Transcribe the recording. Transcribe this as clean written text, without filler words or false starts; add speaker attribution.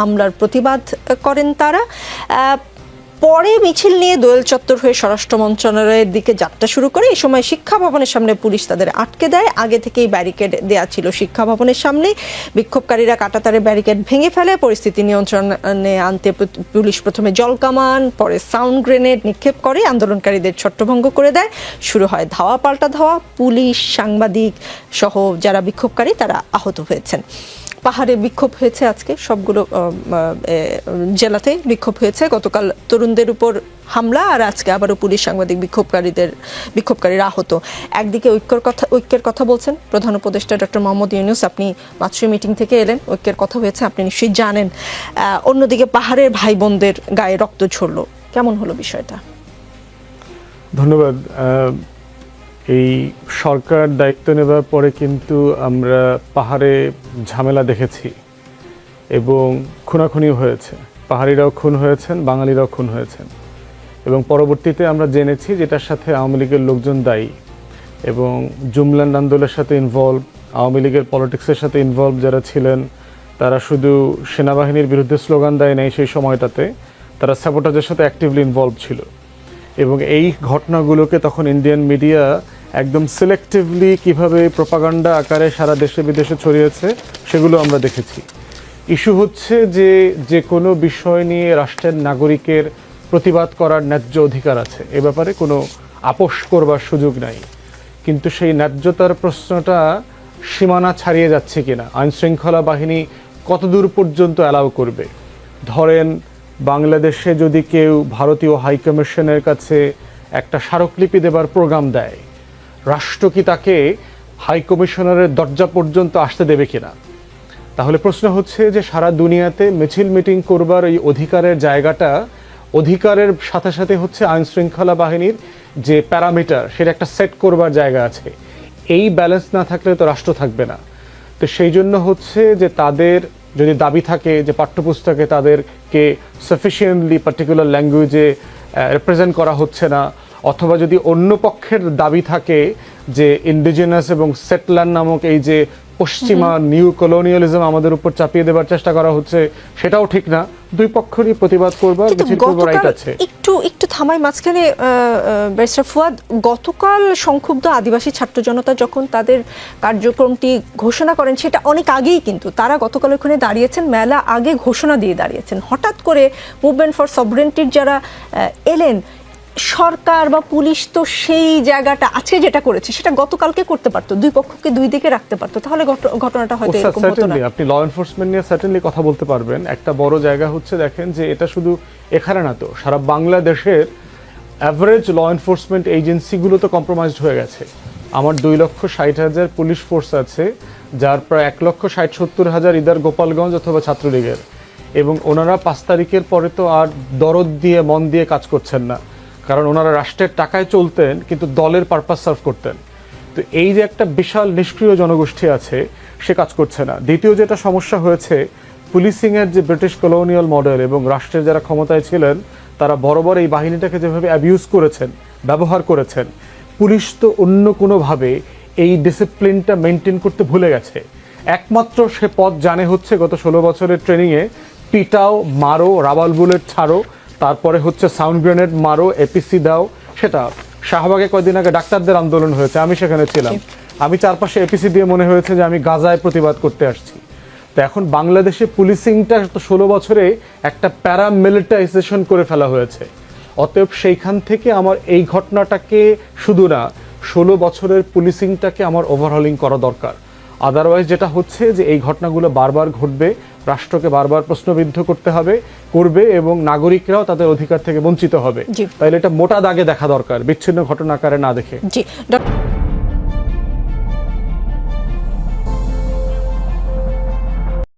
Speaker 1: হামলার প্রতিবাদ করেন তারা। পরে মিছিল নিয়ে দোয়েল চত্বর হয়ে স্বরাষ্ট্র মন্ত্রণালয়ের দিকে যাত্রা শুরু করে। এই সময় শিক্ষা ভবনের সামনে পুলিশ তাদের আটকে দেয়। আগে থেকেই ব্যারিকেড দেয়া ছিল শিক্ষা ভবনের সামনে। বিক্ষোভকারীরা কাঁটাতারে ব্যারিকেড ভেঙে ফেলে। পরিস্থিতি নিয়ন্ত্রণে আনতে পুলিশ প্রথমে জলকামান, পরে সাউন্ড গ্রেনেড নিক্ষেপ করে আন্দোলনকারীদের ছত্রভঙ্গ করে দেয়। শুরু হয় ধাওয়া পাল্টা ধাওয়া। পুলিশ, সাংবাদিক সহ যারা বিক্ষোভকারী তারা আহত হয়েছেন। পাহাড়ে বিক্ষোভ হয়েছে আজকে, সবগুলো জেলাতে বিক্ষোভ হয়েছে। গতকাল তরুণদের উপর হামলা, আর আজকে আবারও পুলিশ সাংবাদিক বিক্ষোভকারীরা আহত। একদিকে ঐক্যের কথা বলছেন প্রধান উপদেষ্টা ডক্টর মোহাম্মদ ইউনূস। আপনি মাত্র মিটিং থেকে এলেন, ঐক্যের কথা হয়েছে, আপনি নিশ্চয়ই জানেন। অন্যদিকে পাহাড়ের ভাই বোনদের গায়ে রক্ত ঝরলো, কেমন হলো বিষয়টা?
Speaker 2: ধন্যবাদ। এই সরকার দায়িত্ব নেবার পরে কিন্তু আমরা পাহাড়ে ঝামেলা দেখেছি এবং খুনাখুনিও হয়েছে। পাহাড়িরাও খুন হয়েছেন, বাঙালিরাও খুন হয়েছেন, এবং পরবর্তীতে আমরা জেনেছি যেটার সাথে আওয়ামী লীগের লোকজন দায়ী এবং জুমল্যান্ড আন্দোলনের সাথে ইনভলভ, আওয়ামী লীগের পলিটিক্সের সাথে ইনভলভ যারা ছিলেন তারা শুধু সেনাবাহিনীর বিরুদ্ধে স্লোগান দেয় নাই, সেই সময়টাতে তারা স্যাবোটাজের সাথে অ্যাক্টিভলি ইনভলভ ছিল। এবং এই ঘটনাগুলোকে তখন ইন্ডিয়ান মিডিয়া একদম সিলেক্টিভলি কিভাবে প্রোপাগান্ডা আকারে সারা দেশে বিদেশে ছড়িয়েছে সেগুলো আমরা দেখেছি। ইস্যু হচ্ছে যে কোনো বিষয় নিয়ে রাষ্ট্রের নাগরিকের প্রতিবাদ করার ন্যায্য অধিকার আছে, এ ব্যাপারে কোনো আপোষ করবার সুযোগ নাই। কিন্তু সেই ন্যায্যতার প্রশ্নটা সীমানা ছাড়িয়ে যাচ্ছে কিনা, আইনশৃঙ্খলা বাহিনী কতদূর পর্যন্ত অ্যালাউ করবে। ধরেন বাংলাদেশে যদি কেউ ভারতীয় হাইকমিশনের কাছে একটা স্মারকলিপি দেবার প্রোগ্রাম দেয়, রাষ্ট্র কি তাকে হাইকমিশনারের দরজা পর্যন্ত আসতে দেবে কিনা? তাহলে প্রশ্ন হচ্ছে যে সারা দুনিয়াতে মিছিল মিটিং করবার এই অধিকারের জায়গাটা, অধিকারের সাথে সাথে হচ্ছে আইনশৃঙ্খলা বাহিনীর যে প্যারামিটার সেটা একটা সেট করবার জায়গা আছে। এই ব্যালেন্স না থাকলে তো রাষ্ট্র থাকবে না। তো সেই জন্য হচ্ছে যে তাদের যদি দাবি থাকে যে পাঠ্যপুস্তকে তাদেরকে সাফিসিয়েন্টলি পার্টিকুলার ল্যাঙ্গুয়েজে রিপ্রেজেন্ট করা হচ্ছে না, অথবা যদি অন্য পক্ষের দাবি থাকে যে ইন্ডিজিনাস এবং সেটলার নামক এই যে পশ্চিমা নিউ কলোনিয়ালিজম আমাদের উপর চাপিয়ে দেবার চেষ্টা করা হচ্ছে, সেটাও ঠিক না। দুই পক্ষেরই প্রতিবাদ করবার রাইট আছে।
Speaker 1: একটু থামাই মাঝখানে ব্যারিস্টার ফুয়াদ, গতকাল সংক্ষুব্ধ আদিবাসী ছাত্র জনতা যখন তাদের কার্যক্রমটি ঘোষণা করেন, সেটা অনেক আগেই কিন্তু তারা গতকাল ওখানে দাঁড়িয়েছেন, মেলা আগে ঘোষণা দিয়ে দাঁড়িয়েছেন। হঠাৎ করে মুভমেন্ট ফর সভরেন্টির যারা এলেন, সরকার বা পুলিশ তো সেই জায়গাটা আজকে যেটা করেছে সেটা গতকালকে করতে পারতো, দুই পক্ষকে দুই দিকে রাখতে পারতো, তাহলে ঘটনাটা হয়তো এরকম হতো না।
Speaker 2: আপনি ল এনফোর্সমেন্ট নিয়ে সার্টেনলি কথা বলতে পারবেন। একটা বড় জায়গা হচ্ছে, দেখেন যে এটা শুধু এখানে না, তো সারা বাংলাদেশের অ্যাভারেজ ল এনফোর্সমেন্ট এজেন্সিগুলো তো কম্প্রোমাইজড হয়ে গেছে। আমার 2,60,000 পুলিশ ফোর্স আছে, যার প্রায় 1,60,000-1,70,000 ইদার গোপালগঞ্জ অথবা ছাত্রলীগের, এবং ওনারা 5 তারিখের পরে তো আর দরদ দিয়ে মন দিয়ে কাজ করছেন না, কারণ ওনারা রাষ্ট্রের টাকায় চলতেন কিন্তু দলের পারপাস সার্ভ করতেন। তো এই যে একটা বিশাল নিষ্ক্রিয় জনগোষ্ঠী আছে, সে কাজ করছে না। দ্বিতীয় যেটা সমস্যা হয়েছে, পুলিশিংয়ের যে ব্রিটিশ কলোনিয়াল মডেল এবং রাষ্ট্রের যারা ক্ষমতায় ছিলেন তারা বরাবর এই বাহিনীটাকে যেভাবে অ্যাবিউজ করেছেন, ব্যবহার করেছেন, পুলিশ তো অন্য কোনোভাবে এই ডিসিপ্লিনটা মেনটেন করতে ভুলে গেছে। একমাত্র সে পথ জানে হচ্ছে গত 16 বছরের ট্রেনিংয়ে পিটাও, মারো, রাবাল বুলেট ছাড়ো, তারপরে হচ্ছে সাউন্ড গ্রেনেড মারো, এপিসি দাও। সেটা শাহবাগে কয়েকদিন আগে ডাক্তারদের আন্দোলন হয়েছে, আমি সেখানে ছিলাম। আমি চারপাশে এপিসি দিয়ে মনে হয়েছে যে আমি গাজায় প্রতিবাদ করতে আসছি। তো এখন বাংলাদেশে পুলিশিংটা তো 16 বছরে একটা প্যারামিলিটারাইজেশন করে ফেলা হয়েছে। অতএব সেইখান থেকে আমার এই ঘটনাটাকে শুধু না, 16 বছরের পুলিশিংটাকে আমার ওভারহলিং করা দরকার। আদারওয়াইজ যেটা হচ্ছে যে এই ঘটনাগুলো বারবার ঘটবে, রাষ্ট্রকে বারবার প্রশ্নবিদ্ধ করবে এবং নাগরিকরাও তাদের অধিকার থেকে বঞ্চিত হবে। তাইলে এটা মোটা দাগে দেখা দরকার, বিচ্ছিন্ন ঘটনা আকারে না দেখে।
Speaker 1: জি।